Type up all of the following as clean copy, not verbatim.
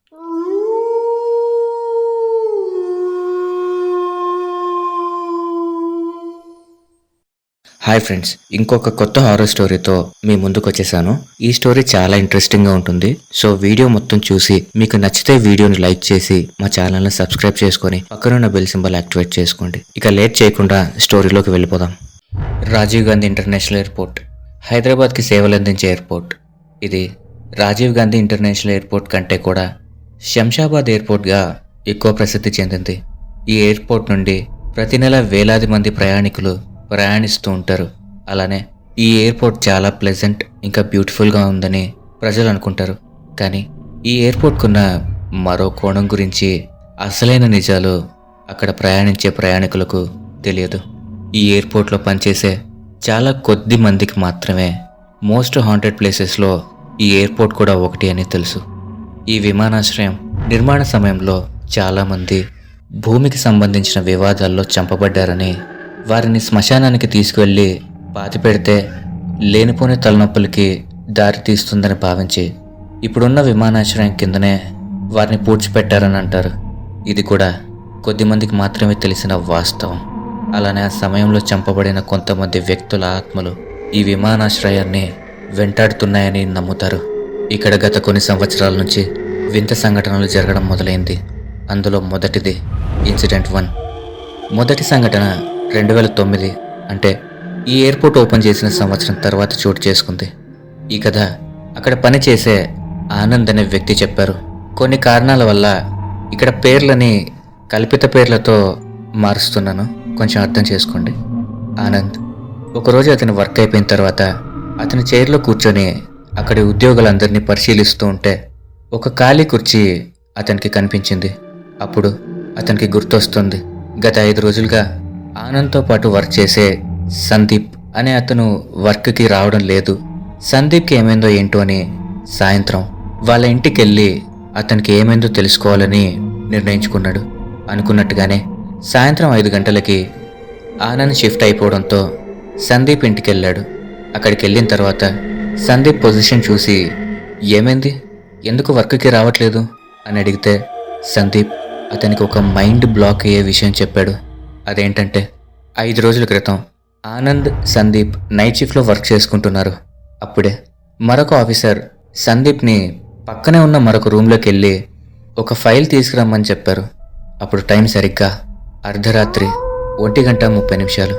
Hi friends, ఇంకొక కొత్త horror స్టోరీతో మీ ముందుకు వచ్చేసాను. ఈ స్టోరీ చాలా ఇంట్రెస్టింగ్గా ఉంటుంది. సో వీడియో మొత్తం చూసి మీకు నచ్చితే వీడియోని లైక్ చేసి మా ఛానల్ని సబ్స్క్రైబ్ చేసుకొని పక్కనున్న బెల్ సింబల్ యాక్టివేట్ చేసుకోండి. ఇక లేట్ చేయకుండా స్టోరీలోకి వెళ్ళిపోదాం. రాజీవ్ గాంధీ ఇంటర్నేషనల్ ఎయిర్పోర్ట్ హైదరాబాద్కి సేవలందించే ఎయిర్పోర్ట్. ఇది రాజీవ్ గాంధీ ఇంటర్నేషనల్ ఎయిర్పోర్ట్ కంటే కూడా శంషాబాద్ ఎయిర్పోర్ట్గా ఎక్కువ ప్రసిద్ధి చెందింది. ఈ ఎయిర్పోర్ట్ నుండి ప్రతి నెల వేలాది మంది ప్రయాణికులు ప్రయాణిస్తూ ఉంటారు. అలానే ఈ ఎయిర్పోర్ట్ చాలా ప్లెజెంట్ ఇంకా బ్యూటిఫుల్గా ఉందని ప్రజలు అనుకుంటారు. కానీ ఈ ఎయిర్పోర్ట్కున్న మరో కోణం గురించి అసలైన నిజాలు అక్కడ ప్రయాణించే ప్రయాణికులకు తెలియదు. ఈ ఎయిర్పోర్ట్లో పనిచేసే చాలా కొద్ది మందికి మాత్రమే మోస్ట్ హాంటెడ్ ప్లేసెస్లో ఈ ఎయిర్పోర్ట్ కూడా ఒకటి అని తెలుసు. ఈ విమానాశ్రయం నిర్మాణ సమయంలో చాలామంది భూమికి సంబంధించిన వివాదాల్లో చంపబడ్డారని, వారిని శ్మశానానికి తీసుకువెళ్ళి పాతిపెడితే లేనిపోని తలనొప్పులకి దారి తీస్తుందని భావించి ఇప్పుడున్న విమానాశ్రయం కిందనే వారిని పూడ్చిపెట్టారని అంటారు. ఇది కూడా కొద్దిమందికి మాత్రమే తెలిసిన వాస్తవం. అలానే ఆ సమయంలో చంపబడిన కొంతమంది వ్యక్తుల ఆత్మలు ఈ విమానాశ్రయాన్ని వెంటాడుతున్నాయని నమ్ముతారు. ఇక్కడ గత కొన్ని సంవత్సరాల నుంచి వింత సంఘటనలు జరగడం మొదలైంది. అందులో మొదటిది ఇన్సిడెంట్ 1. మొదటి సంఘటన 2009, అంటే ఈ ఎయిర్పోర్ట్ ఓపెన్ చేసిన సంవత్సరం తర్వాత చోటు చేసుకుంది. ఈ కథ అక్కడ పనిచేసే ఆనంద్ అనే వ్యక్తి చెప్పారు. కొన్ని కారణాల వల్ల ఇక్కడ పేర్లని కల్పిత పేర్లతో మారుస్తున్నాను, కొంచెం అర్థం చేసుకోండి. ఆనంద్ ఒకరోజు అతని వర్క్ అయిపోయిన తర్వాత అతని చైర్లో కూర్చొని అక్కడి ఉద్యోగులందరినీ పరిశీలిస్తూ ఉంటే ఒక ఖాళీ కుర్చీ అతనికి కనిపించింది. అప్పుడు అతనికి గుర్తొస్తుంది, గత 5 రోజులుగా ఆనంద్తో పాటు వర్క్ చేసే సందీప్ అనే అతను వర్క్కి రావడం లేదు. సందీప్కి ఏమైందో ఏంటో అని సాయంత్రం వాళ్ళ ఇంటికి వెళ్ళి అతనికి ఏమైందో తెలుసుకోవాలని నిర్ణయించుకున్నాడు. అనుకున్నట్టుగానే సాయంత్రం 5 గంటలకి ఆనంద్ షిఫ్ట్ అయిపోవడంతో సందీప్ ఇంటికి వెళ్ళాడు. అక్కడికి వెళ్ళిన తర్వాత సందీప్ పొజిషన్ చూసి ఏమైంది, ఎందుకు వర్క్కి రావట్లేదు అని అడిగితే సందీప్ అతనికి ఒక మైండ్ బ్లాక్ అయ్యే విషయం చెప్పాడు. అదేంటంటే 5 రోజుల క్రితం ఆనంద్, సందీప్ నైట్ షిఫ్ట్లో వర్క్ చేసుకుంటున్నారు. అప్పుడే మరొక ఆఫీసర్ సందీప్ని పక్కనే ఉన్న మరొక రూమ్లోకి వెళ్ళి ఒక ఫైల్ తీసుకురమ్మని చెప్పారు. అప్పుడు టైం సరిగ్గా అర్ధరాత్రి 1:30.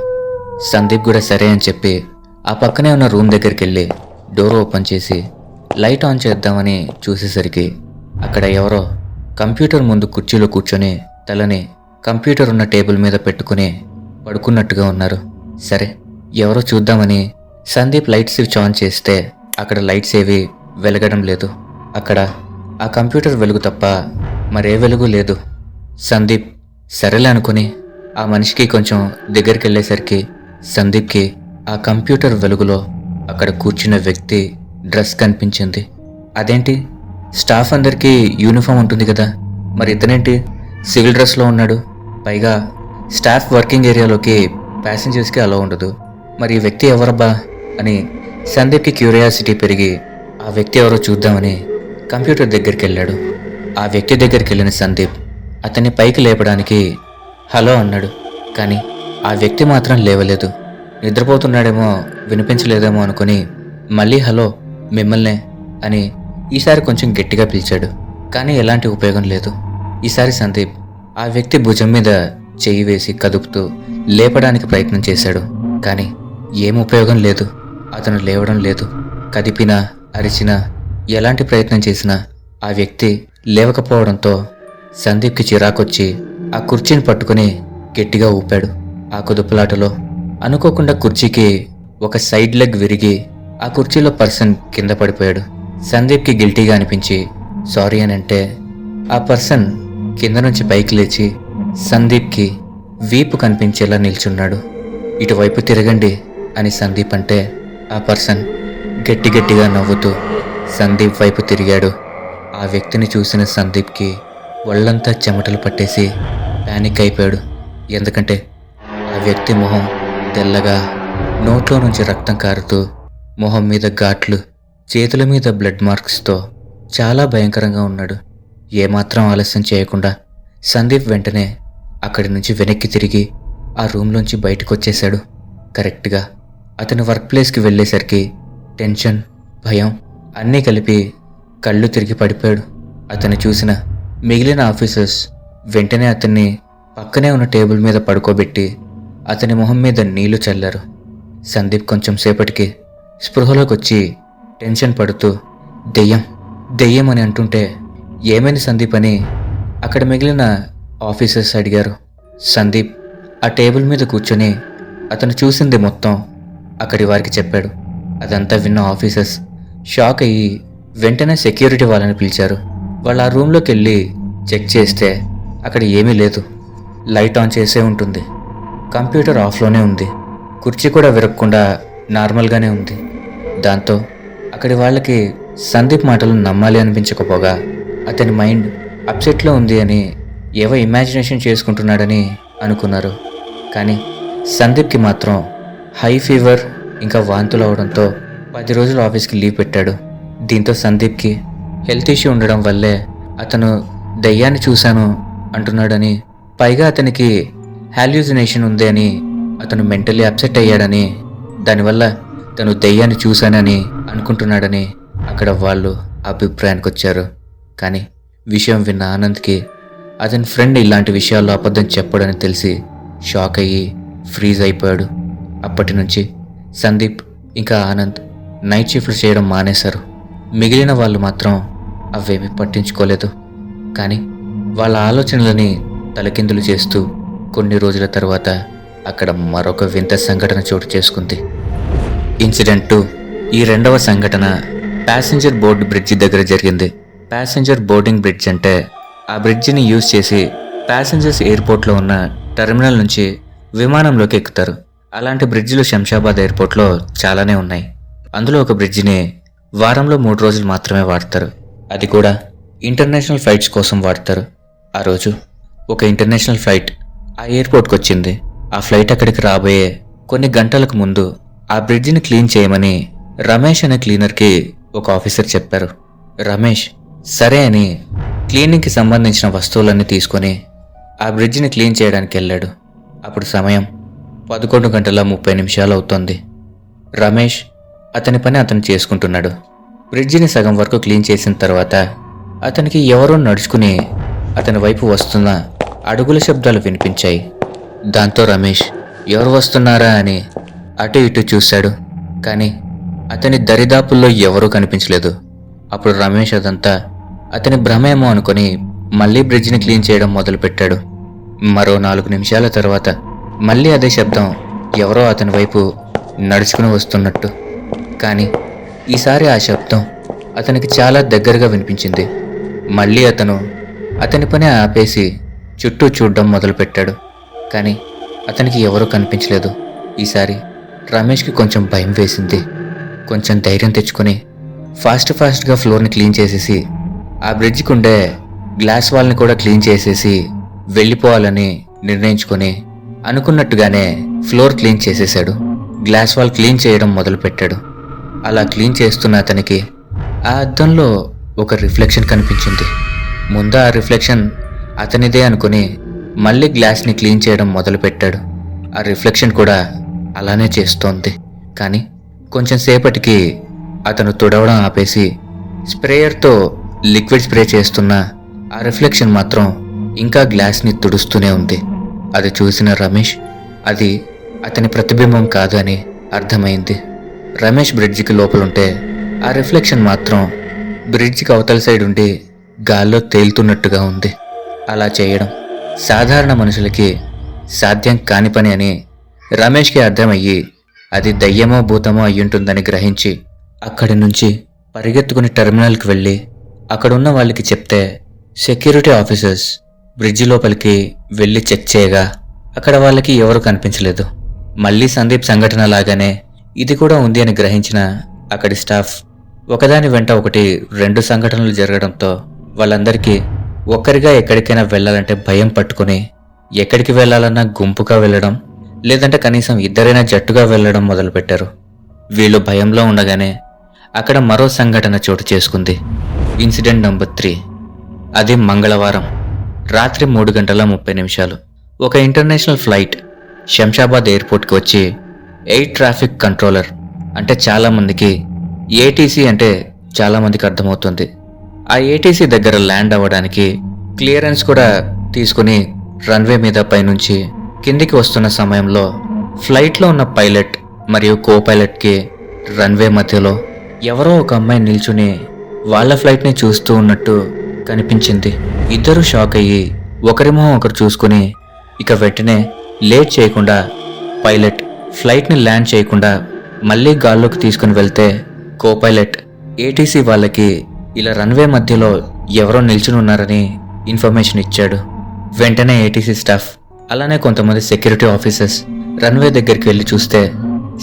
సందీప్ కూడా సరే అని చెప్పి ఆ పక్కనే ఉన్న రూమ్ దగ్గరికి వెళ్ళి డోర్ ఓపెన్ చేసి లైట్ ఆన్ చేద్దామని చూసేసరికి అక్కడ ఎవరో కంప్యూటర్ ముందు కుర్చీలో కూర్చొని తలని కంప్యూటర్ ఉన్న టేబుల్ మీద పెట్టుకుని పడుకున్నట్టుగా ఉన్నారు. సరే ఎవరో చూద్దామని సందీప్ లైట్ స్విచ్ ఆన్ చేస్తే అక్కడ లైట్స్ ఏవి వెలగడం లేదు. అక్కడ ఆ కంప్యూటర్ వెలుగు తప్ప మరే వెలుగు లేదు. సందీప్ సరేలే అనుకుని ఆ మనిషికి కొంచెం దగ్గరికి వెళ్ళేసరికి సందీప్కి ఆ కంప్యూటర్ వెలుగులో అక్కడ కూర్చున్న వ్యక్తి డ్రెస్ కనిపించింది. అదేంటి, స్టాఫ్ అందరికీ యూనిఫామ్ ఉంటుంది కదా, మరి ఇతనేంటి సివిల్ డ్రెస్లో ఉన్నాడు? పైగా స్టాఫ్ వర్కింగ్ ఏరియాలోకి ప్యాసింజర్స్కి అలో ఉండదు. మరి ఈ వ్యక్తి ఎవరబ్బా అని సందీప్కి క్యూరియాసిటీ పెరిగి ఆ వ్యక్తి ఎవరో చూద్దామని కంప్యూటర్ దగ్గరికి వెళ్ళాడు. ఆ వ్యక్తి దగ్గరికి వెళ్ళిన సందీప్ అతన్ని పైకి లేపడానికి హలో అన్నాడు. కానీ ఆ వ్యక్తి మాత్రం లేవలేదు. నిద్రపోతున్నాడేమో, వినిపించలేదేమో అనుకుని మళ్ళీ హలో మిమ్మల్నే అని ఈసారి కొంచెం గట్టిగా పిలిచాడు. కానీ ఎలాంటి ఉపయోగం లేదు. ఈసారి సందీప్ ఆ వ్యక్తి భుజం మీద చెయ్యి వేసి కదుపుతూ లేపడానికి ప్రయత్నం చేశాడు. కానీ ఏం ఉపయోగం లేదు. అతను లేవడం లేదు. కదిపినా అరిచినా ఎలాంటి ప్రయత్నం చేసినా ఆ వ్యక్తి లేవకపోవడంతో సందీప్కి చిరాకొచ్చి ఆ కుర్చీని పట్టుకుని గట్టిగా ఊపాడు. ఆ కుదుపులాటలో అనుకోకుండా కుర్చీకి ఒక సైడ్ లెగ్ విరిగి ఆ కుర్చీలో పర్సన్ కింద పడిపోయాడు. సందీప్కి గిల్టీగా అనిపించి సారీ అని అంటే ఆ పర్సన్ కింద నుంచి పైకి లేచి సందీప్కి వీపు కనిపించేలా నిల్చున్నాడు. ఇటువైపు తిరగండి అని సందీప్ అంటే ఆ పర్సన్ గట్టిగా నవ్వుతూ సందీప్ వైపు తిరిగాడు. ఆ వ్యక్తిని చూసిన సందీప్కి ఒళ్ళంతా చెమటలు పట్టేసి ప్యానిక్ అయిపోయాడు. ఎందుకంటే ఆ వ్యక్తి మొహం తెల్లగా, నోట్లో నుంచి రక్తం కారుతూ, మొహం మీద ఘాట్లు, చేతుల మీద బ్లడ్ మార్క్స్తో చాలా భయంకరంగా ఉన్నాడు. ఏమాత్రం ఆలస్యం చేయకుండా సందీప్ వెంటనే అక్కడి నుంచి వెనక్కి తిరిగి ఆ రూమ్లోంచి బయటకు వచ్చేశాడు. కరెక్ట్గా అతను వర్క్ ప్లేస్కి వెళ్ళేసరికి టెన్షన్, భయం అన్నీ కలిపి కళ్ళు తిరిగి పడిపోయాడు. అతను చూసిన మిగిలిన ఆఫీసర్స్ వెంటనే అతన్ని పక్కనే ఉన్న టేబుల్ మీద పడుకోబెట్టి అతని మొహం మీద నీళ్లు చల్లారు. సందీప్ కొంచెం సేపటికి స్పృహలోకి వచ్చి టెన్షన్ పడుతూ దెయ్యం దెయ్యం అని అంటుంటే ఏమైంది సందీప్ అని అక్కడ మిగిలిన ఆఫీసర్స్ అడిగారు. సందీప్ ఆ టేబుల్ మీద కూర్చొని అతను చూసింది మొత్తం అక్కడి వారికి చెప్పాడు. అదంతా విన్న ఆఫీసర్స్ షాక్ అయ్యి వెంటనే సెక్యూరిటీ వాళ్ళని పిలిచారు. వాళ్ళు ఆ రూమ్లోకి వెళ్ళి చెక్ చేస్తే అక్కడ ఏమీ లేదు. లైట్ ఆన్ చేసే ఉంటుంది, కంప్యూటర్ ఆఫ్లోనే ఉంది, కుర్చీ కూడా విరగకుండా నార్మల్గానే ఉంది. దాంతో అక్కడి వాళ్ళకి సందీప్ మాటలు నమ్మాలి అనిపించకపోగా అతని మైండ్ అప్సెట్లో ఉంది అని ఏవో ఇమాజినేషన్ చేసుకుంటున్నాడని అనుకున్నారు. కానీ సందీప్కి మాత్రం హై ఫీవర్ ఇంకా వాంతులు అవడంతో 10 రోజులు ఆఫీస్కి లీవ్ పెట్టాడు. దీంతో సందీప్కి హెల్త్ ఇష్యూ ఉండడం వల్లే అతను దయ్యాన్ని చూశాను అంటున్నాడని, పైగా అతనికి హాల్యూసినేషన్ ఉంది అని అతను మెంటలీ అప్సెట్ అయ్యాడని, దానివల్ల తను దయ్యాన్ని చూశానని అనుకుంటున్నాడని అక్కడ వాళ్ళు అభిప్రాయానికి వచ్చారు. కానీ విషయం విన్న ఆనంద్కి అతని ఫ్రెండ్ ఇలాంటి విషయాల్లో అబద్ధం చెప్పడని తెలిసి షాక్ అయ్యి ఫ్రీజ్ అయిపోయాడు. అప్పటి నుంచి సందీప్ ఇంకా ఆనంద్ నైట్ షిఫ్ట్లు చేయడం మానేశారు. మిగిలిన వాళ్ళు మాత్రం అవేమీ పట్టించుకోలేదు. కానీ వాళ్ళ ఆలోచనలని తలకిందులు చేస్తూ కొన్ని రోజుల తర్వాత అక్కడ మరొక వింత సంఘటన చోటు చేసుకుంది. ఇన్సిడెంట్ 2. ఈ రెండవ సంఘటన ప్యాసింజర్ బోర్డు బ్రిడ్జి దగ్గర జరిగింది. ప్యాసింజర్ బోర్డింగ్ బ్రిడ్జ్ అంటే ఆ బ్రిడ్జిని యూజ్ చేసి ప్యాసింజర్స్ ఎయిర్పోర్ట్లో ఉన్న టెర్మినల్ నుంచి విమానంలోకి ఎక్కుతారు. అలాంటి బ్రిడ్జిలు శంషాబాద్ ఎయిర్పోర్ట్లో చాలానే ఉన్నాయి. అందులో ఒక బ్రిడ్జిని వారంలో 3 రోజులు మాత్రమే వాడతారు. అది కూడా ఇంటర్నేషనల్ ఫ్లైట్స్ కోసం వాడతారు. ఆ రోజు ఒక ఇంటర్నేషనల్ ఫ్లైట్ ఆ ఎయిర్పోర్ట్కి వచ్చింది. ఆ ఫ్లైట్ అక్కడికి రాబోయే కొన్ని గంటలకు ముందు ఆ బ్రిడ్జిని క్లీన్ చేయమని రమేష్ అనే క్లీనర్కి ఒక ఆఫీసర్ చెప్పారు. రమేష్ సరే అని క్లీనింగ్కి సంబంధించిన వస్తువులన్నీ తీసుకొని ఆ బ్రిడ్జిని క్లీన్ చేయడానికి వెళ్ళాడు. అప్పుడు సమయం 11:30 అవుతోంది. రమేష్ అతని పని అతను చేసుకుంటున్నాడు. బ్రిడ్జిని సగం వరకు క్లీన్ చేసిన తర్వాత అతనికి ఎవరో నడుచుకుని అతని వైపు వస్తున్న అడుగుల శబ్దాలు వినిపించాయి. దాంతో రమేష్ ఎవరు వస్తున్నారా అని అటు ఇటు చూశాడు. కానీ అతని దరిదాపుల్లో ఎవరూ కనిపించలేదు. అప్పుడు రమేష్ అదంతా అతని భ్రమేమో అనుకుని మళ్ళీ బ్రిడ్జిని క్లీన్ చేయడం మొదలుపెట్టాడు. మరో 4 నిమిషాల తర్వాత మళ్ళీ అదే శబ్దం, ఎవరో అతని వైపు నడుచుకుని వస్తున్నట్టు. కానీ ఈసారి ఆ శబ్దం అతనికి చాలా దగ్గరగా వినిపించింది. మళ్ళీ అతను అతని పని ఆపేసి చుట్టూ చూడడం మొదలుపెట్టాడు. కానీ అతనికి ఎవరూ కనిపించలేదు. ఈసారి రమేష్కి కొంచెం భయం వేసింది. కొంచెం ధైర్యం తెచ్చుకొని ఫాస్ట్గా ఫ్లోర్ని క్లీన్ చేసేసి ఆ బ్రిడ్జికి ఉండే గ్లాస్ వాల్ని కూడా క్లీన్ చేసేసి వెళ్ళిపోవాలని నిర్ణయించుకొని అనుకున్నట్టుగానే ఫ్లోర్ క్లీన్ చేసేశాడు. గ్లాస్ వాల్ క్లీన్ చేయడం మొదలుపెట్టాడు. అలా క్లీన్ చేస్తున్న అతనికి ఆ అద్దంలో ఒక రిఫ్లెక్షన్ కనిపించింది. ముందు ఆ రిఫ్లెక్షన్ అతనిదే అనుకుని మళ్ళీ గ్లాస్ని క్లీన్ చేయడం మొదలుపెట్టాడు. ఆ రిఫ్లెక్షన్ కూడా అలానే చేస్తోంది. కానీ కొంచెం సేపటికి అతను తుడవడం ఆపేసి స్ప్రేయర్తో లిక్విడ్ స్ప్రే చేస్తున్న ఆ రిఫ్లెక్షన్ మాత్రం ఇంకా గ్లాస్ని తుడుస్తూనే ఉంది. అది చూసిన రమేష్ అది అతని ప్రతిబింబం కాదు అని అర్థమైంది. రమేష్ బ్రిడ్జికి లోపలుంటే ఆ రిఫ్లెక్షన్ మాత్రం బ్రిడ్జికి అవతల సైడ్ ఉండి గాల్లో తేలుతున్నట్టుగా ఉంది. అలా చేయడం సాధారణ మనుషులకి సాధ్యం కాని పని అని రమేష్కి అర్థమయ్యి అది దయ్యమో భూతమో అయ్యుంటుందని గ్రహించి అక్కడి నుంచి పరిగెత్తుకుని టెర్మినల్కి వెళ్ళి అక్కడున్న వాళ్ళకి చెప్తే సెక్యూరిటీ ఆఫీసర్స్ బ్రిడ్జి లోపలికి వెళ్ళి చెక్ చేయగా అక్కడ వాళ్ళకి ఎవరు కనిపించలేదు. మళ్ళీ సందీప్ సంఘటన లాగానే ఇది కూడా ఉంది అని గ్రహించిన అక్కడి స్టాఫ్ ఒకదాని వెంట ఒకటి 2 సంఘటనలు జరగడంతో వాళ్ళందరికీ ఒక్కరిగా ఎక్కడికైనా వెళ్ళాలంటే భయం పట్టుకుని ఎక్కడికి వెళ్ళాలన్నా గుంపుగా వెళ్ళడం, లేదంటే కనీసం ఇద్దరైనా జట్టుగా వెళ్ళడం మొదలుపెట్టారు. వీళ్ళు భయంలో ఉండగానే అక్కడ మరో సంఘటన చోటు చేసుకుంది. Incident number 3. అది మంగళవారం రాత్రి 3:30 ఒక ఇంటర్నేషనల్ ఫ్లైట్ శంషాబాద్ ఎయిర్పోర్ట్కి వచ్చి ఎయిర్ ట్రాఫిక్ కంట్రోలర్ అంటే చాలామందికి ఏటీసీ అంటే చాలామందికి అర్థమవుతుంది. ఆ ఏటీసీ దగ్గర ల్యాండ్ అవ్వడానికి క్లియరెన్స్ కూడా తీసుకుని రన్వే మీద పైనుంచి కిందికి వస్తున్న సమయంలో ఫ్లైట్లో ఉన్న పైలట్ మరియు కో పైలట్కి రన్వే మధ్యలో ఎవరో ఒక అమ్మాయి నిల్చుని వాళ్ళ ఫ్లైట్ని చూస్తూ ఉన్నట్టు కనిపించింది. ఇద్దరు షాక్ అయ్యి ఒకరి మొహం ఒకరు చూసుకుని ఇక వెంటనే లేట్ చేయకుండా పైలట్ ఫ్లైట్ని ల్యాండ్ చేయకుండా మళ్ళీ గాల్లోకి తీసుకుని వెళ్తే కో పైలట్ ఏటీసీ వాళ్ళకి ఇలా రన్వే మధ్యలో ఎవరో నిల్చుని ఉన్నారని ఇన్ఫర్మేషన్ ఇచ్చాడు. వెంటనే ఏటీసీ స్టాఫ్ అలానే కొంతమంది సెక్యూరిటీ ఆఫీసర్స్ రన్వే దగ్గరికి వెళ్ళి చూస్తే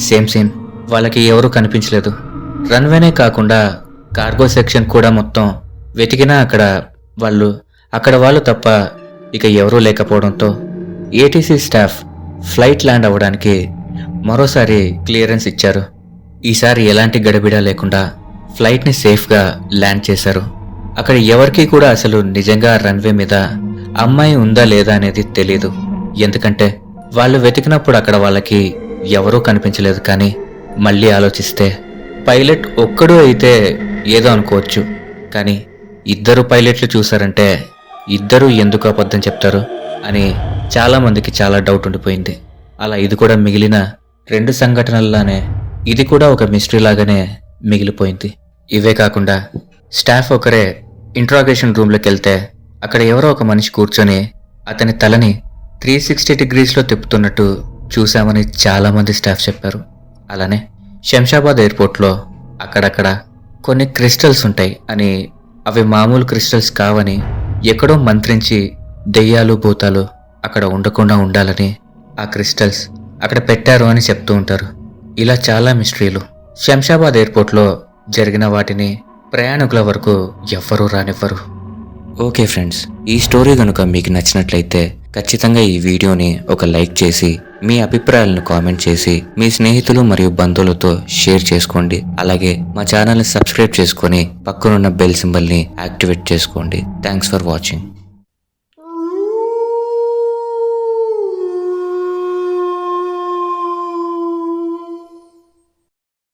సేమ్ సీన్, వాళ్ళకి ఎవరూ కనిపించలేదు. రన్వేనే కాకుండా కార్గో సెక్షన్ కూడా మొత్తం వెతికినా అక్కడ వాళ్ళు తప్ప ఇక ఎవరూ లేకపోవడంతో ఏటీసీ స్టాఫ్ ఫ్లైట్ ల్యాండ్ అవ్వడానికి మరోసారి క్లియరెన్స్ ఇచ్చారు. ఈసారి ఎలాంటి గడబిడా లేకుండా ఫ్లైట్ని సేఫ్గా ల్యాండ్ చేశారు. అక్కడ ఎవరికీ కూడా అసలు నిజంగా రన్వే మీద అమ్మాయి ఉందా లేదా అనేది తెలీదు. ఎందుకంటే వాళ్ళు వెతికినప్పుడు అక్కడ వాళ్ళకి ఎవరూ కనిపించలేదు. కానీ మళ్ళీ ఆలోచిస్తే పైలట్ ఒక్కడు అయితే ఏదో అనుకోవచ్చు, కానీ ఇద్దరు పైలట్లు చూసారంటే ఇద్దరు ఎందుకు అబద్ధం చెప్తారు అని చాలామందికి చాలా డౌట్ ఉండిపోయింది. అలా ఇది కూడా మిగిలిన 2 సంఘటనల్లానే ఇది కూడా ఒక మిస్టరీ లాగానే మిగిలిపోయింది. ఇవే కాకుండా స్టాఫ్ ఒకరే ఇంట్రాగేషన్ రూమ్లోకి వెళ్తే అక్కడ ఎవరో ఒక మనిషి కూర్చొని అతని తలని 360 డిగ్రీస్లో తిప్పుతున్నట్టు చూశామని చాలామంది స్టాఫ్ చెప్పారు. అలానే శంషాబాద్ ఎయిర్పోర్ట్లో అక్కడక్కడ కొన్ని క్రిస్టల్స్ ఉంటాయి అని, అవి మామూలు క్రిస్టల్స్ కావని, ఎక్కడో మంత్రించి దెయ్యాలు భూతాలు అక్కడ ఉండకుండా ఉండాలని ఆ క్రిస్టల్స్ అక్కడ పెట్టారు అని చెప్తూ ఉంటారు. ఇలా చాలా మిస్టరీలు శంషాబాద్ ఎయిర్పోర్ట్లో జరిగిన వాటిని ప్రయాణికుల వరకు ఎవ్వరూ రానివ్వరు. ఓకే ఫ్రెండ్స్, ఈ స్టోరీ కనుక మీకు నచ్చినట్లయితే ఖచ్చితంగా ఈ వీడియోని ఒక లైక్ చేసి మీ అభిప్రాయాలను కామెంట్ చేసి మీ స్నేహితులు మరియు బంధువులతో షేర్ చేసుకోండి. అలాగే మా ఛానల్ని సబ్స్క్రైబ్ చేసుకొని పక్కనున్న బెల్ సింబల్ని యాక్టివేట్ చేసుకోండి. Thanks for watching.